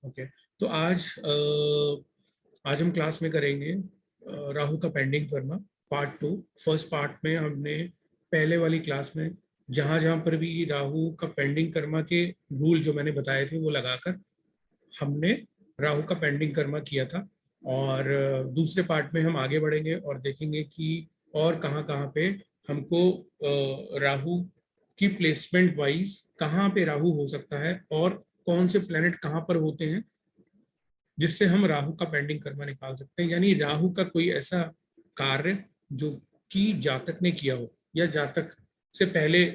Okay, तो आज हम क्लास में करेंगे राहु का pending Karma part 2। First part में हमने पहले वाली क्लास में जहां जहां पर भी राहु का पेंडिंग कर्मा के रूल जो मैंने बताए थे वो लगाकर हमने राहु का पेंडिंग कर्मा किया था। और दूसरे पार्ट में हम आगे बढ़ेंगे और देखेंगे कि और कहाँ कहाँ पे हमको राहु की प्लेसमेंट वाइज कहाँ पे राहु हो सकता है और कौन से प्लेनेट कहाँ पर होते हैं जिससे हम राहु का पेंडिंग कर्मा निकाल सकते हैं। यानी राहु का कोई ऐसा कार्य जो कि जातक ने किया हो या जातक से पहले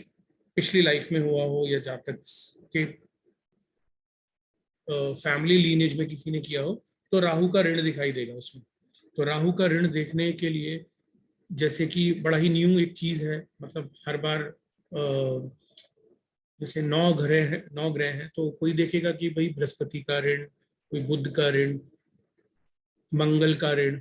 पिछली लाइफ में हुआ हो या जातक के फैमिली लीनेज में किसी ने किया हो, तो राहु का ऋण दिखाई देगा उसमें। तो राहु का ऋण देखने के लिए जैसे कि बड़ा ही न्यू एक चीज है, मतलब हर बार जैसे 9 ग्रह हैं, 9 ग्रह हैं, तो कोई देखेगा कि भाई बृहस्पति का ऋण, कोई बुध का ऋण, मंगल का ऋण,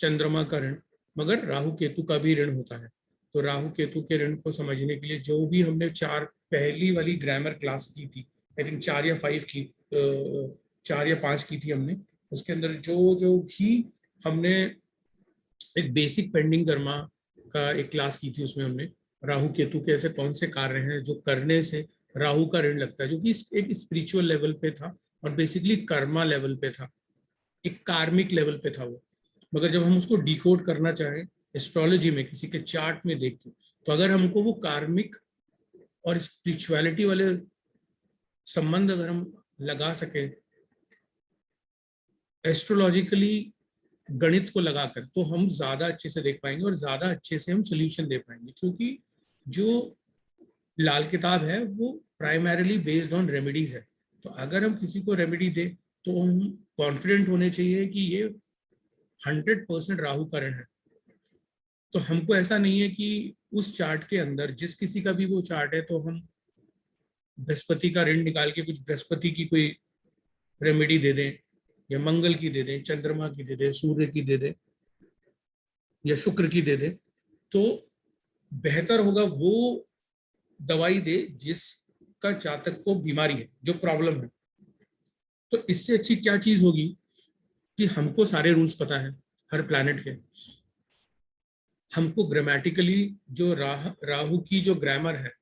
चंद्रमा का ऋण, मगर राहु केतु का भी ऋण होता है। तो राहु केतु के ऋण को समझने के लिए जो भी हमने चार पहली वाली ग्रामर क्लास की थी, आई थिंक 4 या 5 की, 4 या 5 की थी हमने, उसके अंदर जो जो भी हमने एक बेसिक पेंडिंग कर्मा का एक क्लास की थी, उसमें हमने राहु केतु के ऐसे कौन से कार्य हैं जो करने से राहु का ऋण लगता है, जो कि एक स्पिरिचुअल लेवल पे था और बेसिकली कर्मा लेवल पे था, एक कार्मिक लेवल पे था वो। मगर जब हम उसको डिकोड करना चाहें एस्ट्रोलॉजी में किसी के चार्ट में देख के, तो अगर हमको वो कार्मिक और स्पिरिचुअलिटी वाले संबंध अगर हम लगा सके एस्ट्रोलॉजिकली गणित को लगाकर, तो हम ज्यादा अच्छे से देख पाएंगे और ज्यादा अच्छे से हम सोल्यूशन दे पाएंगे। क्योंकि जो लाल किताब है वो प्राइमरीली बेस्ड ऑन रेमेडीज है। तो अगर हम किसी को रेमेडी दे तो हम कॉन्फिडेंट होने चाहिए कि ये 100% राहु का ऋण है। तो हमको ऐसा नहीं है कि उस चार्ट के अंदर जिस किसी का भी वो चार्ट है तो हम बृहस्पति का ऋण निकाल के कुछ बृहस्पति की कोई रेमेडी दे दें, या मंगल की दे दें, चंद्रमा की दे दें, सूर्य की दे दें, या शुक्र की दे दें। तो बेहतर होगा वो दवाई दे जिसका जातक को बीमारी है, जो प्रॉब्लम है। तो इससे अच्छी क्या चीज होगी कि हमको सारे रूल्स पता है हर प्लैनेट के, हमको ग्रामेटिकली जो राहु की जो ग्रामर है,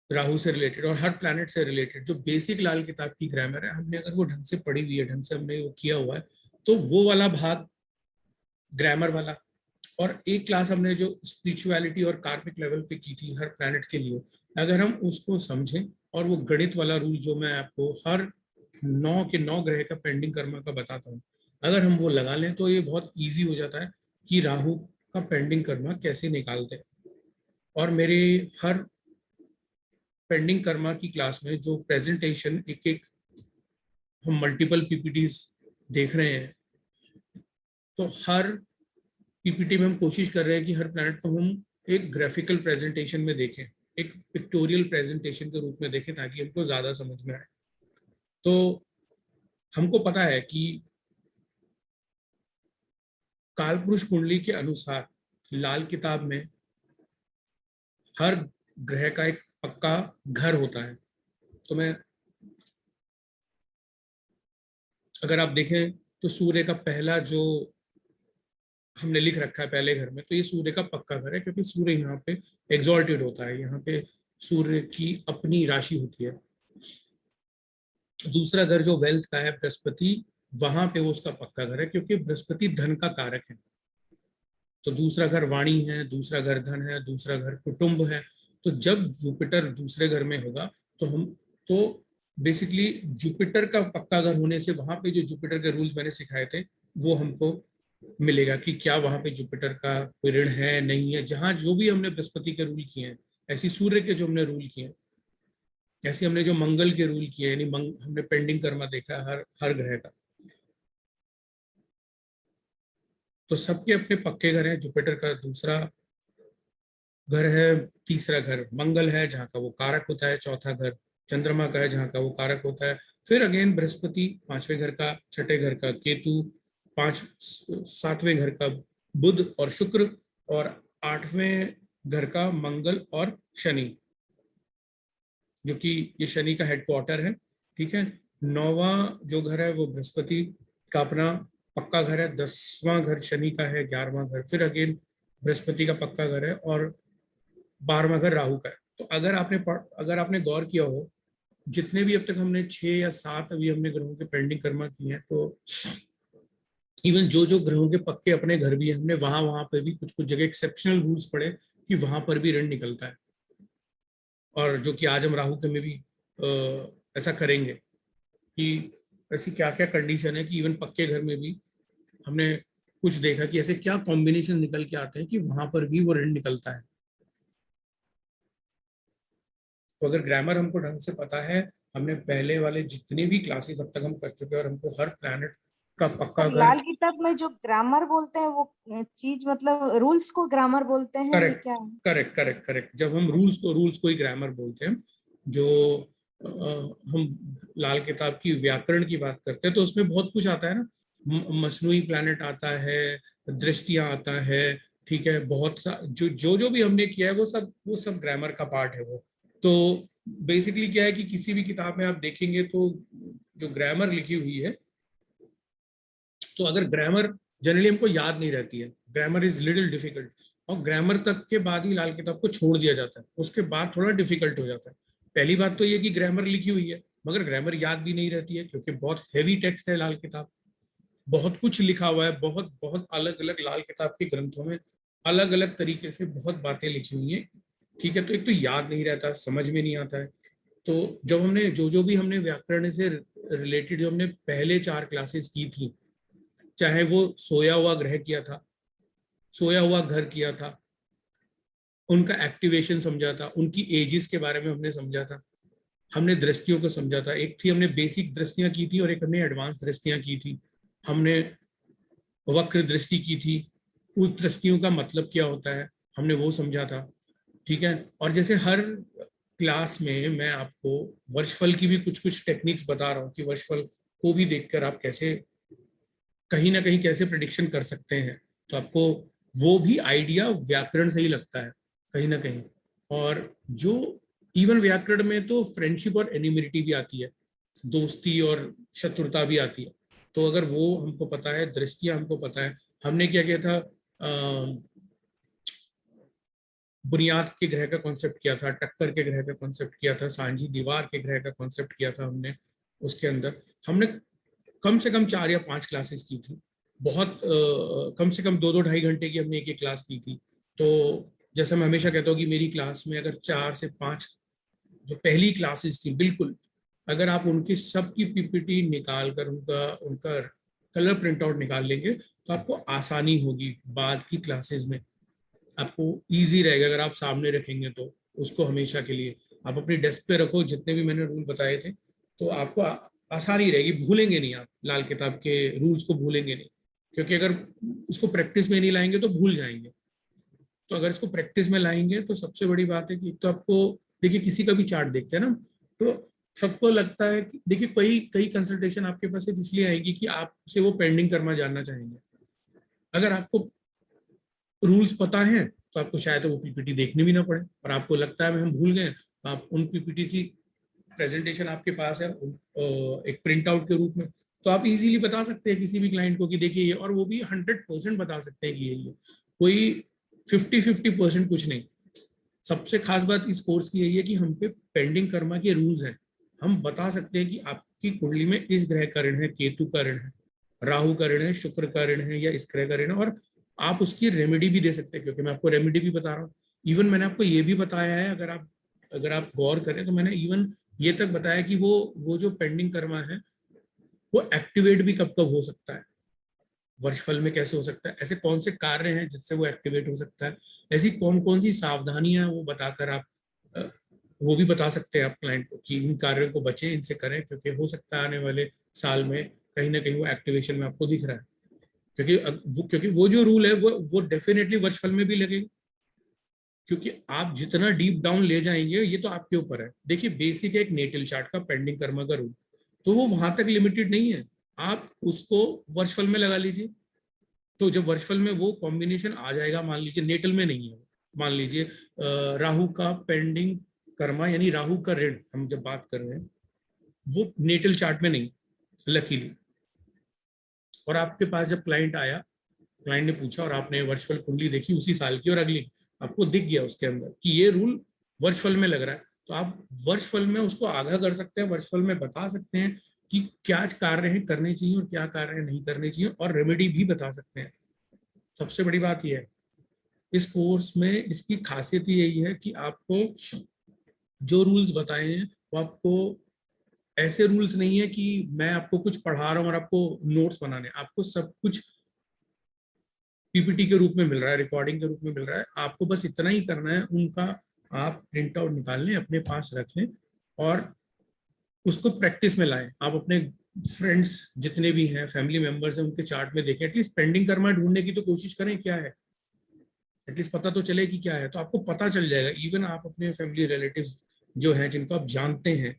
राहु से रिलेटेड और हर प्लैनेट से रिलेटेड जो बेसिक लाल किताब की ग्रामर है, हमने अगर वो ढंग से पढ़ी हुई है, ढंग से हमने वो किया हुआ है, तो वो वाला भाग ग्रामर वाला, और एक क्लास हमने जो स्पिरिचुअलिटी और कार्मिक लेवल पे की थी हर प्लैनेट के लिए, अगर हम उसको समझें और वो गणित वाला रूल जो मैं आपको हर 9 के 9 ग्रह का पेंडिंग कर्मा का बताता हूँ, अगर हम वो लगा लें तो ये बहुत ईजी हो जाता है कि राहु का पेंडिंग कर्मा कैसे निकालते हैं। और मेरे हर पेंडिंग कर्मा की क्लास में जो प्रेजेंटेशन एक एक हम मल्टीपल पीपीटीज देख रहे हैं, तो हर पीपीटी में हम कोशिश कर रहे हैं कि हर प्लैनेट को हम एक ग्राफिकल प्रेजेंटेशन में देखें, एक पिक्टोरियल प्रेजेंटेशन के रूप में देखें, ताकि हमको ज्यादा समझ में आए। तो हमको पता है कि कालपुरुष कुंडली के अनुसार लाल किताब में हर ग्रह का एक पक्का घर होता है। तो मैं अगर आप देखें तो सूर्य का पहला जो हमने लिख रखा है पहले घर में, तो ये सूर्य का पक्का घर है, क्योंकि सूर्य यहाँ पे एग्जॉल्टेड होता है, यहाँ पे सूर्य की अपनी राशि होती है। दूसरा घर जो वेल्थ का है बृहस्पति, वहां पे वो उसका पक्का घर है, क्योंकि बृहस्पति धन का कारक है। तो दूसरा घर वाणी है, दूसरा घर धन है, दूसरा घर कुटुंब है। तो जब जुपिटर दूसरे घर में होगा तो हम तो बेसिकली जुपिटर का पक्का घर होने से वहां पे जो जुपिटर के रूल्स मैंने सिखाए थे वो हमको मिलेगा कि क्या वहां पे जुपिटर का कोई ऋण है नहीं है। जहां जो भी हमने बृहस्पति के रूल किए हैं, ऐसी सूर्य के जो हमने रूल किए हैं, ऐसे हमने जो मंगल के रूल किए, यानी हमने पेंडिंग कर्मा देखा है हर हर ग्रह का। तो सबके अपने पक्के घर हैं। जुपिटर का दूसरा घर है, तीसरा घर मंगल है जहाँ का वो कारक होता है, चौथा घर चंद्रमा का है जहाँ का वो कारक होता है। फिर अगेन बृहस्पति, पांचवें घर का, छठे घर का केतु, सातवें घर का बुध और शुक्र, और आठवें घर का मंगल और शनि, जो कि ये शनि का हेडक्वार्टर है। ठीक है, 9वां जो घर है वो बृहस्पति का अपना पक्का घर है, 10वां घर शनि का है, 11वां घर फिर अगेन बृहस्पति का पक्का घर है, और 12वां घर राहु का है। तो अगर आपने गौर किया हो, जितने भी अब तक हमने 6 या 7 अभी हमने ग्रहों के पेंडिंग कर्मा किए हैं, तो इवन जो जो ग्रहों के पक्के अपने घर भी है, हमने वहां वहां पे भी कुछ कुछ जगह एक्सेप्शनल रूल्स पढ़े कि वहां पर भी ऋण निकलता है। और जो कि आज हम राहु के में भी ऐसा करेंगे कि ऐसी क्या क्या कंडीशन है कि इवन पक्के घर में भी हमने कुछ देखा कि ऐसे क्या कॉम्बिनेशन निकल के आते हैं कि वहां पर भी वो ऋण निकलता है। तो अगर ग्रामर हमको ढंग से पता है, हमने पहले वाले जितने भी क्लासेस अब तक हम कर चुके हैं, और हमको हर प्लैनेट का पक्का सर घर। लाल किताब में जो ग्रामर बोलते हैं वो चीज मतलब रूल्स को ग्रामर बोलते हैं, ये करेक्ट क्या है? करेक्ट करेक्ट करेक्ट, जब हम रूल्स को ही ग्रामर बोलते हैं। जो हम लाल किताब की व्याकरण की बात करते हैं तो उसमें बहुत कुछ आता है ना, मसनूई प्लैनेट आता है, दृष्टियां आता है, ठीक है, बहुत सा जो जो जो भी हमने किया है वो सब ग्रामर का पार्ट है वो। तो बेसिकली क्या है कि किसी भी किताब में आप देखेंगे तो जो ग्रामर लिखी हुई है, तो अगर ग्रामर जनरली हमको याद नहीं रहती है, ग्रामर इज लिटिल डिफिकल्ट, और ग्रामर तक के बाद ही लाल किताब को छोड़ दिया जाता है, उसके बाद थोड़ा डिफिकल्ट हो जाता है। पहली बात तो ये कि ग्रामर लिखी हुई है मगर ग्रामर याद भी नहीं रहती है, क्योंकि बहुत हैवी टेक्स्ट है लाल किताब, बहुत कुछ लिखा हुआ है, बहुत बहुत अलग अलग लाल किताब के ग्रंथों में अलग अलग तरीके से बहुत बातें लिखी हुई हैं। ठीक है, तो एक तो याद नहीं रहता, समझ में नहीं आता है। तो जब हमने जो जो भी हमने व्याकरण से रिलेटेड जो हमने पहले 4 क्लासेस की थी, चाहे वो सोया हुआ ग्रह किया था, सोया हुआ घर किया था, उनका एक्टिवेशन समझा था, उनकी एजिस के बारे में हमने समझा था, हमने दृष्टियों को समझा था। एक थी हमने बेसिक दृष्टियां की थी और एक हमने एडवांस दृष्टियां की थी। हमने वक्र दृष्टि की थी, उस दृष्टियों का मतलब क्या होता है हमने वो समझा था। ठीक है, और जैसे हर क्लास में मैं आपको वर्षफल की भी कुछ कुछ टेक्निक्स बता रहा हूँ कि वर्षफल को भी देखकर आप कैसे कहीं ना कहीं कैसे प्रिडिक्शन कर सकते हैं, तो आपको वो भी आइडिया व्याकरण से ही लगता है कहीं ना कहीं। और जो इवन व्याकरण में तो फ्रेंडशिप और एनिमिटी भी आती है, दोस्ती और शत्रुता भी आती है। तो अगर वो हमको पता है, दृष्टियां हमको पता है, हमने क्या किया था, बुनियाद के ग्रह का कॉन्सेप्ट किया था, टक्कर के ग्रह का कॉन्सेप्ट किया था, सांझी दीवार के ग्रह का कॉन्सेप्ट किया था हमने। उसके अंदर हमने कम से कम 4 या 5 क्लासेस की थी, बहुत कम से कम 2-2 ढाई घंटे की हमने एक एक क्लास की थी। तो जैसे मैं हमेशा कहता हूँ कि मेरी क्लास में अगर 4 से 5 जो पहली क्लासेस थी, बिल्कुल अगर आप उनकी सबकी पीपीटी निकाल कर उनका उनका कलर प्रिंट आउट निकाल लेंगे तो आपको आसानी होगी बाद की क्लासेस में, आपको इजी रहेगा अगर आप सामने रखेंगे तो। उसको हमेशा के लिए आप अपनी डेस्क पे रखो, जितने भी मैंने रूल बताए थे, तो आपको आसानी रहेगी, भूलेंगे नहीं आप लाल किताब के रूल्स को भूलेंगे नहीं। क्योंकि अगर उसको प्रैक्टिस में नहीं लाएंगे तो भूल जाएंगे। तो अगर इसको प्रैक्टिस में लाएंगे तो सबसे बड़ी बात है कि तो आपको देखिए, किसी का भी चार्ट देखते हैं ना, तो सबको लगता है कि देखिए कई कई कंसल्टेशन आपके पास सिर्फ इसलिए आएगी कि आपसे वो पेंडिंग कर्मा जानना चाहेंगे। अगर आपको रूल्स पता है तो आपको शायद वो पीपीटी देखनी भी ना पड़े, और आपको लगता है हम भूल गए, तो आप उन पीपीटी की प्रेजेंटेशन आपके पास है एक प्रिंट आउट के रूप में, तो आप इजीली बता सकते हैं किसी भी क्लाइंट को कि देखिए ये, और वो भी 100% बता सकते हैं कि यही है, कोई 50-50% कुछ नहीं। सबसे खास बात इस कोर्स की यही है कि हम पे पेंडिंग कर्मा के रूल्स हैं, हम बता सकते हैं कि आपकी कुंडली में इस ग्रह का ऋण है, केतु का ऋण है, राहु का ऋण है, शुक्र का ऋण है, या इस ग्रह का ऋण है, और आप उसकी रेमेडी भी दे सकते हैं, क्योंकि मैं आपको रेमेडी भी बता रहा हूँ। इवन मैंने आपको ये भी बताया है, अगर आप गौर करें तो मैंने इवन ये तक बताया कि वो जो पेंडिंग कर्मा है वो एक्टिवेट भी कब कब हो सकता है, वर्षफल में कैसे हो सकता है, ऐसे कौन से कार्य हैं जिससे वो एक्टिवेट हो सकता है, ऐसी कौन कौन सी सावधानियां वो बताकर आप अ, वो भी बता सकते हैं आप क्लाइंट को कि इन कार्यों को बचें, इनसे करें, क्योंकि हो सकता है आने वाले साल में कहीं ना कहीं वो एक्टिवेशन में आपको दिख रहा है। क्योंकि वो जो रूल है वो डेफिनेटली वर्षफल में भी लगेगा, क्योंकि आप जितना डीप डाउन ले जाएंगे ये तो आपके ऊपर है। देखिए बेसिक है एक नेटल चार्ट का पेंडिंग कर्मा का रूल, तो वो वहां तक लिमिटेड नहीं है, आप उसको वर्षफल में लगा लीजिए। तो जब वर्षफल में वो कॉम्बिनेशन आ जाएगा, मान लीजिए नेटल में नहीं है, मान लीजिए राहु का पेंडिंग कर्मा यानी राहु का ऋण हम जब बात कर रहे हैं, वो नेटल चार्ट में नहीं, लकीली। और आपके पास जब क्लाइंट आया, क्लाइंट ने पूछा और आपने वर्चुअल कुंडली देखी उसी साल की और अगली, आपको दिख गया उसके अंदर कि ये रूल वर्चुअल में लग रहा है, तो आप वर्चुअल में उसको आगाह कर सकते हैं, वर्चुअल में बता सकते हैं कि क्या कार्य है करने चाहिए और क्या कार्य नहीं करने चाहिए, और रेमेडी भी बता सकते हैं। सबसे बड़ी बात यह है इस कोर्स में, इसकी खासियत यही है कि आपको जो रूल्स बताए हैं वो आपको ऐसे रूल्स नहीं है कि मैं आपको कुछ पढ़ा रहा हूँ और आपको नोट्स बनाने, आपको सब कुछ पीपीटी के रूप में मिल रहा है, रिकॉर्डिंग के रूप में मिल रहा है। आपको बस इतना ही करना है, उनका आप प्रिंट आउट निकाल लें, अपने पास रख लें और उसको प्रैक्टिस में लाएं। आप अपने फ्रेंड्स जितने भी हैं, फैमिली मेंबर्स हैं, उनके चार्ट में देखें, एटलीस्ट पेंडिंग कर्मा ढूंढने की तो कोशिश करें क्या है, एटलीस्ट पता तो चले कि क्या है, तो आपको पता चल जाएगा। इवन आप अपने फैमिली रिलेटिव्स जो हैं, जिनको आप जानते हैं,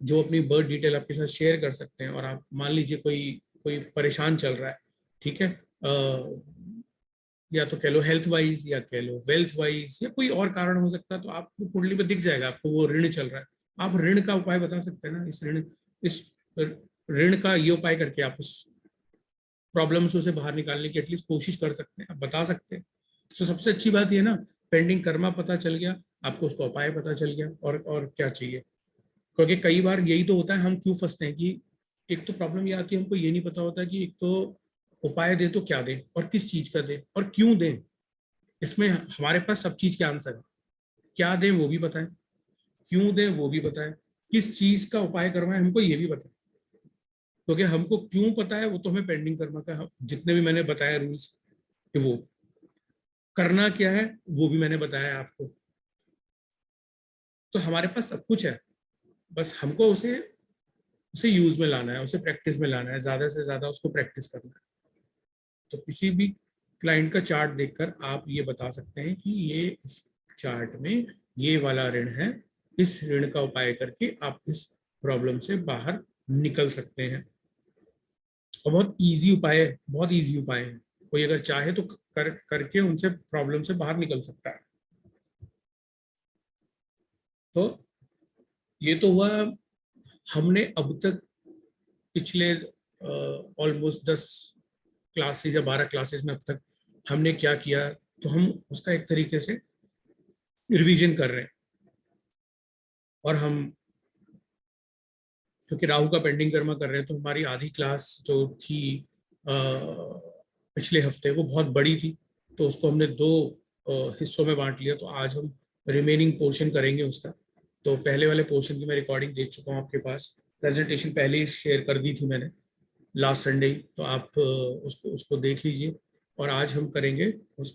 जो अपनी बर्थ डिटेल आपके साथ शेयर कर सकते हैं, और आप मान लीजिए कोई कोई परेशान चल रहा है, ठीक है, या तो कह लो हेल्थ वाइज, या कह लो वेल्थ वाइज, या कोई और कारण हो सकता है, तो आपको कुंडली में दिख जाएगा आपको वो ऋण चल रहा है। आप ऋण का उपाय बता सकते हैं ना, इस ऋण का ये उपाय करके आप उस प्रॉब्लम से बाहर निकालने की एटलीस्ट कोशिश कर सकते हैं, आप बता सकते हैं। तो सबसे अच्छी बात ये ना, पेंडिंग कर्मा पता चल गया आपको, उसका उपाय पता चल गया, और क्या चाहिए। क्योंकि कई बार यही तो होता है, हम क्यों फंसते हैं कि एक तो प्रॉब्लम ये आती है, हमको ये नहीं पता होता कि एक तो उपाय दें तो क्या दें और किस चीज का दें और क्यों दें। इसमें हमारे पास सब चीज के आंसर है, क्या दें वो भी बताएं, क्यों दें वो भी बताएं, किस चीज का उपाय करवाएं हमको ये भी बताएं। क्योंकि हमको क्यों पता है वो तो हमें पेंडिंग कर्मा का, जितने भी मैंने बताया रूल्स, कि वो करना क्या है वो भी मैंने बताया आपको। तो हमारे पास सब कुछ है, बस हमको उसे उसे यूज में लाना है, उसे प्रैक्टिस में लाना है, ज्यादा से ज्यादा उसको प्रैक्टिस करना है। तो किसी भी क्लाइंट का चार्ट देखकर आप ये बता सकते हैं कि ये इस चार्ट में ये वाला ऋण है, इस ऋण का उपाय करके आप इस प्रॉब्लम से बाहर निकल सकते हैं। और बहुत इजी उपाय है, बहुत इजी उपाय है, कोई अगर चाहे तो करके उनसे प्रॉब्लम से बाहर निकल सकता है। तो ये तो हुआ, हमने अब तक पिछले ऑलमोस्ट 10 क्लासेस या 12 क्लासेस में अब तक हमने क्या किया, तो हम उसका एक तरीके से रिवीजन कर रहे हैं। और हम क्योंकि राहु का पेंडिंग कर्मा कर रहे हैं, तो हमारी आधी क्लास जो थी पिछले हफ्ते, वो बहुत बड़ी थी, तो उसको हमने 2 हिस्सों में बांट लिया। तो आज हम रिमेनिंग पोर्शन करेंगे उसका। तो पहले वाले पोर्शन की मैं रिकॉर्डिंग दे चुका हूँ आपके पास, प्रेजेंटेशन पहले ही शेयर कर दी थी मैंने लास्ट संडे ही, तो आप उसको उसको देख लीजिए। और आज हम करेंगे उस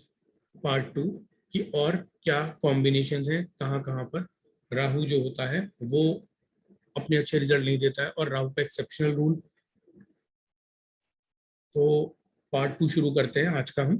पार्ट 2 की, और क्या कॉम्बिनेशंस हैं, कहाँ कहाँ पर राहु जो होता है वो अपने अच्छे रिजल्ट नहीं देता है, और राहु का एक्सेप्शनल रूल। तो पार्ट 2 शुरू करते हैं आज का हम।